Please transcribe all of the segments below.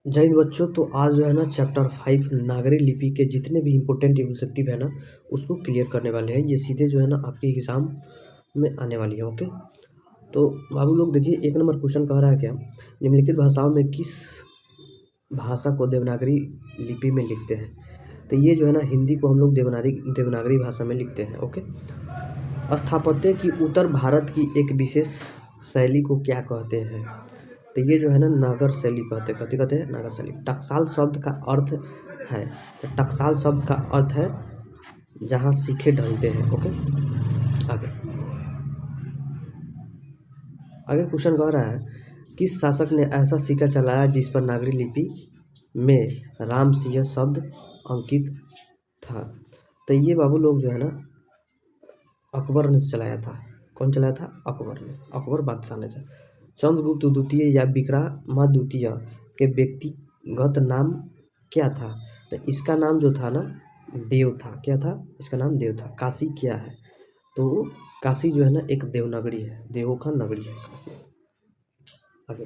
जय हिंद बच्चों। तो आज जो है ना चैप्टर 5 नागरी लिपि के जितने भी इम्पोर्टेंट ऑब्जेक्टिव है ना उसको क्लियर करने वाले हैं। ये सीधे जो है ना आपके एग्ज़ाम में आने वाली है। ओके, तो बाबू लोग देखिए, 1 नंबर क्वेश्चन कह रहा है क्या, निम्नलिखित भाषाओं में किस भाषा को देवनागरी लिपि में लिखते हैं। तो ये जो है ना हिंदी को हम लोग देवनागरी भाषा में लिखते हैं। ओके, स्थापत्य की उत्तर भारत की एक विशेष शैली को क्या कहते हैं। तो ये जो है ना नागर शैली कहते हैं नागर शैली। टकसाल शब्द का अर्थ है, तो टकसाल शब्द का अर्थ है जहाँ सीखे ढलते हैं। ओके, आगे क्वेश्चन कह रहा है, किस शासक ने ऐसा सिक्का चलाया जिस पर नागरी लिपि में राम सिंह शब्द अंकित था। तो ये बाबू लोग जो है ना अकबर ने चलाया था। कौन चलाया था? अकबर ने, अकबर बादशाह ने चलाया। चंद्रगुप्त द्वितीय या विक्रमादित्य के व्यक्तिगत नाम क्या था। तो इसका नाम जो था ना देव था। क्या था? इसका नाम देव था। काशी क्या है? तो काशी जो है ना एक देवनागरी है, देवों का नगरी है काशी। आगे,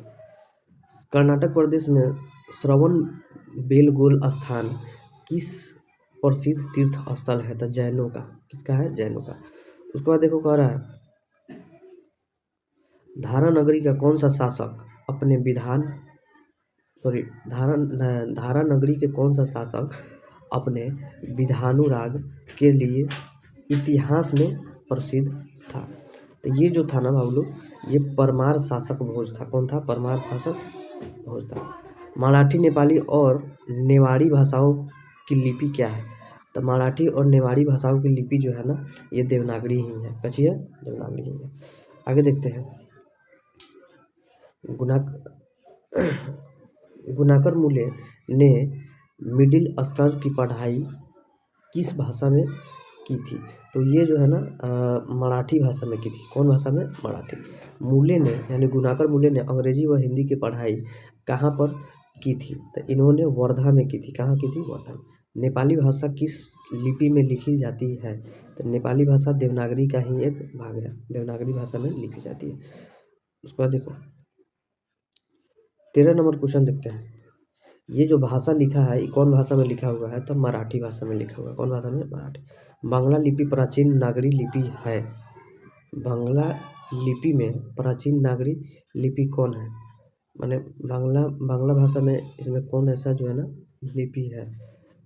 कर्नाटक प्रदेश में श्रवण बेलगोल स्थान किस प्रसिद्ध तीर्थ स्थल है। तो जैनों का। किसका है? जैनों का। उसके बाद देखो कह रहा है, धारा नगरी का कौन सा शासक अपने धारा नगरी के कौन सा शासक अपने विधानुराग के लिए इतिहास में प्रसिद्ध था। तो ये जो था ना बाबू लोग, ये परमार शासक भोज था। कौन था? परमार शासक भोज था। मराठी, नेपाली और नेवाड़ी भाषाओं की लिपि क्या है। तो मराठी और नेवाड़ी भाषाओं की लिपि जो है ना ये देवनागरी ही है। कची है? देवनागरी ही है। आगे देखते हैं, गुणाकर मूले ने मिडिल स्तर की पढ़ाई किस भाषा में की थी। तो ये जो है ना मराठी भाषा में की थी। कौन भाषा में? मराठी। मूले ने यानी गुणाकर मूले ने अंग्रेजी व हिंदी की पढ़ाई कहाँ पर की थी। तो इन्होंने वर्धा में की थी। कहाँ की थी? वर्धा में। नेपाली भाषा किस लिपि में लिखी जाती है। तो नेपाली भाषा देवनागरी का ही एक भाग है, देवनागरी भाषा में लिखी जाती है। उसके बाद देखो 13 नंबर क्वेश्चन देखते हैं, ये जो भाषा लिखा है ये कौन भाषा में लिखा हुआ है। तो मराठी भाषा में लिखा हुआ है। कौन भाषा में? मराठी। बांग्ला लिपि प्राचीन नागरी लिपि है। बांग्ला लिपि में प्राचीन नागरी लिपि कौन है। माने बांग्ला भाषा में इसमें कौन ऐसा जो है ना लिपि है।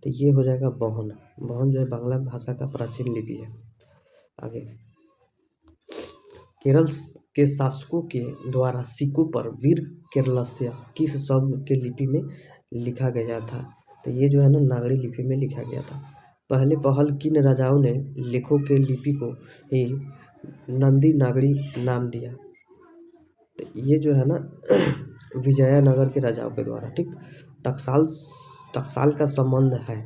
तो ये हो जाएगा बोहन। बोहन जो है बांग्ला भाषा का प्राचीन लिपि है। आगे, केरल के शासकों के द्वारा सिक्कों पर वीर केरलस्य किस शब्द के लिपि में लिखा गया था। तो ये जो है ना नागरी लिपि में लिखा गया था। पहल किन राजाओं ने लेखों के लिपि को ही नंदी नागरी नाम दिया। तो ये जो है ना विजयनगर के राजाओं के द्वारा। ठीक, टकसाल का संबंध है।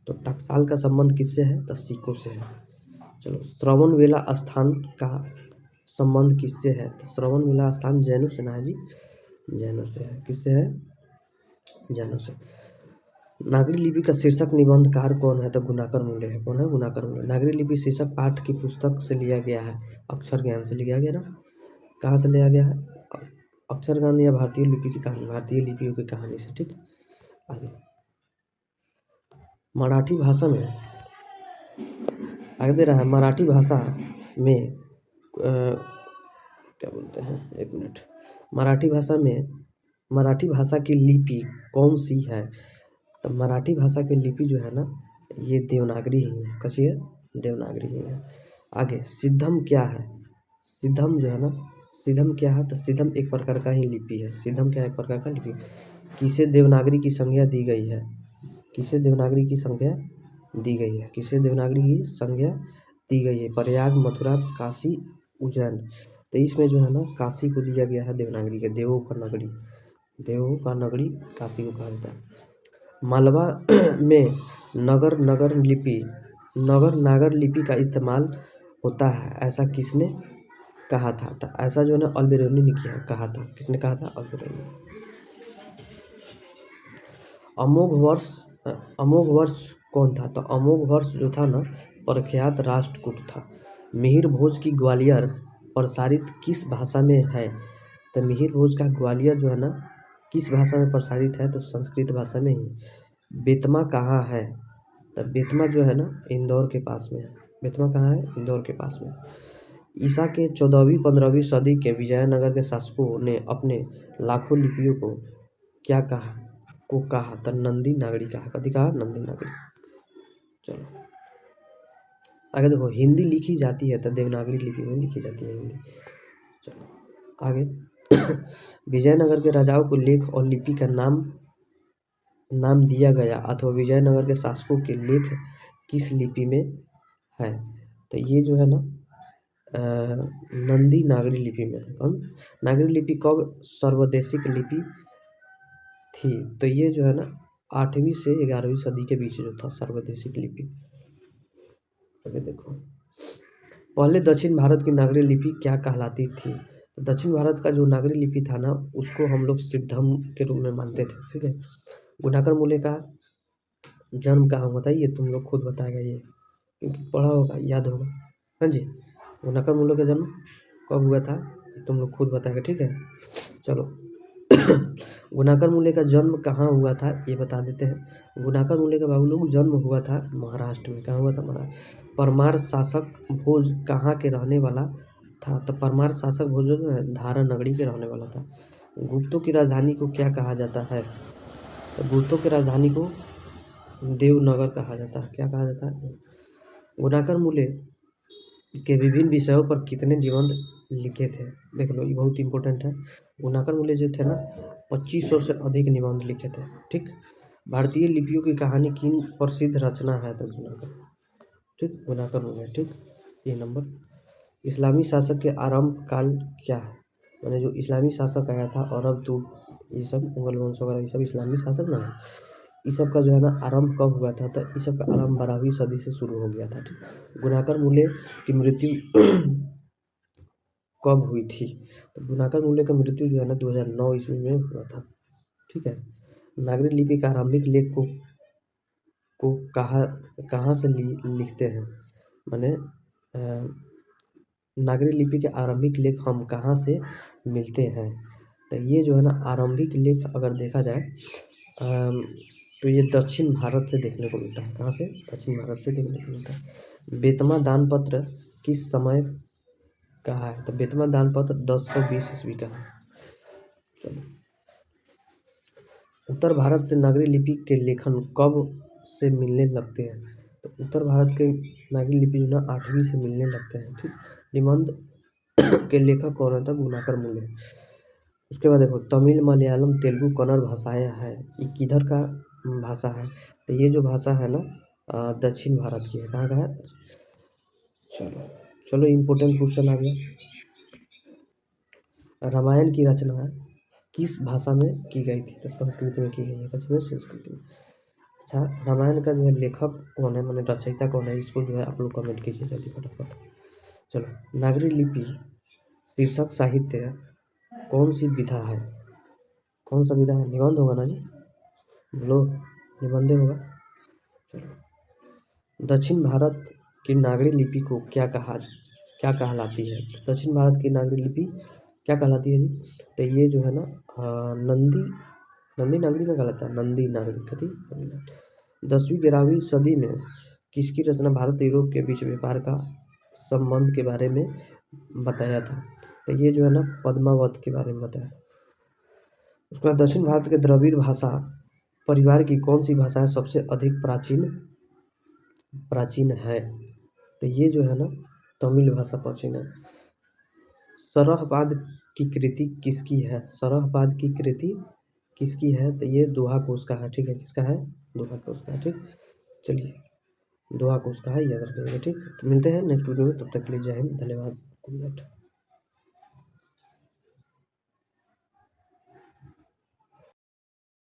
तो टकसाल का संबंध किससे है? तो सिक्कों से है। चलो, श्रवण बेला स्थान का संबंध किससे है। तो श्रवण बेला स्थान जैनों से ना है जी, जैनों से है। किससे है? जैनों से। नागरी लिपि का शीर्षक निबंधकार कौन है। तो गुणाकर मूले है। कौन है? गुणाकर मूले। नागरी लिपि शीर्षक पाठ की पुस्तक से लिया गया है, अक्षर ज्ञान से लिया गया ना। कहाँ से लिया गया है? अक्षर ज्ञान या भारतीय लिपि की कहानी, भारतीय लिपियों की कहानी से। ठीक, आगे मराठी भाषा में आगे दे रहा है, मराठी भाषा में क्या बोलते हैं, एक मिनट। मराठी भाषा की लिपि कौन सी है। तो मराठी भाषा की लिपि जो है ना ये देवनागरी ही है। कैसी है? देवनागरी ही है। आगे, सिद्धम क्या है। सिद्धम जो है ना, सिद्धम क्या है। तो सिद्धम एक प्रकार का ही लिपि है। सिद्धम क्या है? एक प्रकार का लिपि। किसे देवनागरी की संज्ञा दी गई है। किसे देवनागरी की संज्ञा दी गई है। किसे देवनागरी की संज्ञा दी गई है। प्रयाग, मथुरा, काशी, उज्जैन। तो इसमें जो है ना काशी को दिया गया है देवनागरी के। देवों का नगरी काशी को कहा जाता है। मालवा में नागर लिपि का इस्तेमाल होता है, ऐसा किसने कहा था। तो ऐसा जो है ना अल्बेरोनी ने कहा था। किसने कहा था? अल्बेरोनी। अमोघ वर्ष कौन था। तो अमोघ वर्ष जो था ना प्रख्यात राष्ट्रकूट था। मिहिर भोज की ग्वालियर प्रसारित किस भाषा में है। तो मिहिर भोज का ग्वालियर जो है ना किस भाषा में प्रसारित है? तो संस्कृत भाषा में ही। बेतमा कहाँ है? तो बेतमा जो है ना इंदौर के पास में है। बेतमा कहाँ है? इंदौर के पास में। ईसा के 14वीं-15वीं सदी के विजयनगर के शासकों ने अपने लाखों लिपियों को क्या कहा? तो नंदी नागरी कहा। कथी कहा? नंदी नागरी। चलो आगे देखो, हिंदी लिखी जाती है तो देवनागरी लिपि में लिखी जाती है हिंदी। चलो आगे विजयनगर के राजाओं को लेख और लिपि का नाम दिया गया अथवा विजयनगर के शासकों के लेख किस लिपि में है? तो ये जो है ना नंदी नागरी लिपि में है। नागरी लिपि कब सर्वदेशिक लिपि थी? तो ये जो है ना 8वीं से 11वीं सदी के बीच जो था सर्वदेशिक लिपि। आगे देखो, पहले दक्षिण भारत की नागरी लिपि क्या कहलाती थी? तो दक्षिण भारत का जो नागरी लिपि था ना उसको हम लोग सिद्धम के रूप में मानते थे। ठीक है। गुणाकर मूल्य का जन्म कहाँ हुआ था? ये तुम लोग खुद बताएगा, ये क्योंकि पढ़ा होगा, याद होगा। हाँ जी, गुणाकर मूल्य का जन्म कब हुआ था तुम लोग खुद बताएगा। ठीक है। चलो गुणाकर मूल्य का जन्म कहाँ हुआ था ये बता देते हैं। गुणाकर मूल्य का बाबू लोग जन्म हुआ था महाराष्ट्र में। कहाँ हुआ था? महाराष्ट्र। परमार शासक भोज कहाँ के रहने वाला था? तो परमार शासक भोज जो है धारा नगरी के रहने वाला था। गुप्तों की राजधानी को क्या कहा जाता है? तो गुप्तों की राजधानी को देवनगर कहा जाता है। क्या कहा जाता है? गुणाकर मूल्य के विभिन्न विषयों पर कितने निबंध लिखे थे? देख लो, ये बहुत इंपॉर्टेंट है। गुणाकर मूल्य जो थे ना 2500 से अधिक निबंध लिखे थे। ठीक। भारतीय लिपियों की कहानी किन प्रसिद्ध रचना है? तो गुणाकर। ठीक, गुणाकर मूल्य। ठीक, ये नंबर। इस्लामी शासक के आरंभ काल क्या है? मैंने जो इस्लामी शासक आया था अरब तो ये सब मुगल वंश वगैरह ये सब इस्लामी शासक ना है। इस सब का जो है ना आरंभ कब हुआ था? तो इस सब का आरंभ 12वीं सदी से शुरू हो गया था। ठीक। गुणाकर मूल्य की मृत्यु कब हुई थी? तो गुणाकर मूल्य का मृत्यु जो है ना 2009 ईस्वी में हुआ था। ठीक है। नागरी लिपि का आरंभिक लेख को कहाँ से लिखते हैं? माने नागरी लिपि के आरंभिक लेख हम कहाँ से मिलते हैं? तो ये जो है ना आरंभिक लेख अगर देखा जाए तो ये दक्षिण भारत से देखने को मिलता है। कहाँ से? दक्षिण भारत से देखने को मिलता है। बेतमा दानपत्र किस समय का है? तो बेतमा दानपत्र 1020 ईस्वी का है। चलो, उत्तर भारत से नागरी लिपि के लेखन कब से मिलने लगते हैं? तो उत्तर भारत के नागरी लिपि जो ना 8वीं से मिलने लगते हैं। ठीक। निबंध के लेखक कौन है? था गुणाकर मूल्य। उसके बाद देखो, तमिल मलयालम तेलुगु कन्नड़ भाषाएं है, ये किधर का भाषा है? तो ये जो भाषा है ना दक्षिण भारत की है। कहाँ का है? चलो इम्पोर्टेंट क्वेश्चन आ गया। रामायण की रचना किस भाषा में की गई थी? तो संस्कृत में की गई है। संस्कृत में। अच्छा, रामायण का जो है लेखक कौन है, मैंने रचयिता कौन है, इसको जो है आप लोग कमेंट कीजिए जल्दी फटाफट। चलो, नागरी लिपि शीर्षक साहित्य कौन सी विधा है? कौन सा विधा है? निबंध होगा ना जी, बोलो, निबंध होगा। चलो, दक्षिण भारत की नागरी लिपि को क्या कहलाती है? दक्षिण भारत की नागरी लिपि क्या कहलाती है जी? तो ये जो है ना नंदी नागरी का कहलाता है। नंदी नागरी कथी? 10वीं-11वीं सदी में किसकी रचना भारत यूरोप के बीच व्यापार का संबंध के बारे में बताया था? तो ये जो है ना पद्मावत के बारे में बताया। उसके बाद दक्षिण भारत के द्रविड़ भाषा परिवार की कौन सी भाषा है सबसे अधिक प्राचीन है? तो ये जो है ना तमिल भाषा प्राचीन है। सरहपाद की कृति किसकी है? सरहपाद की कृति किसकी है? तो ये दोहा कोश का है। ठीक है। किसका है? दोहा कोश का है। ठीक। चलिए, दोहा कोश का है, याद रखिएगा। ठीक। तो मिलते हैं नेक्स्ट वीडियो में, तब तक के लिए जय हिंद, धन्यवाद, गुड नाइट।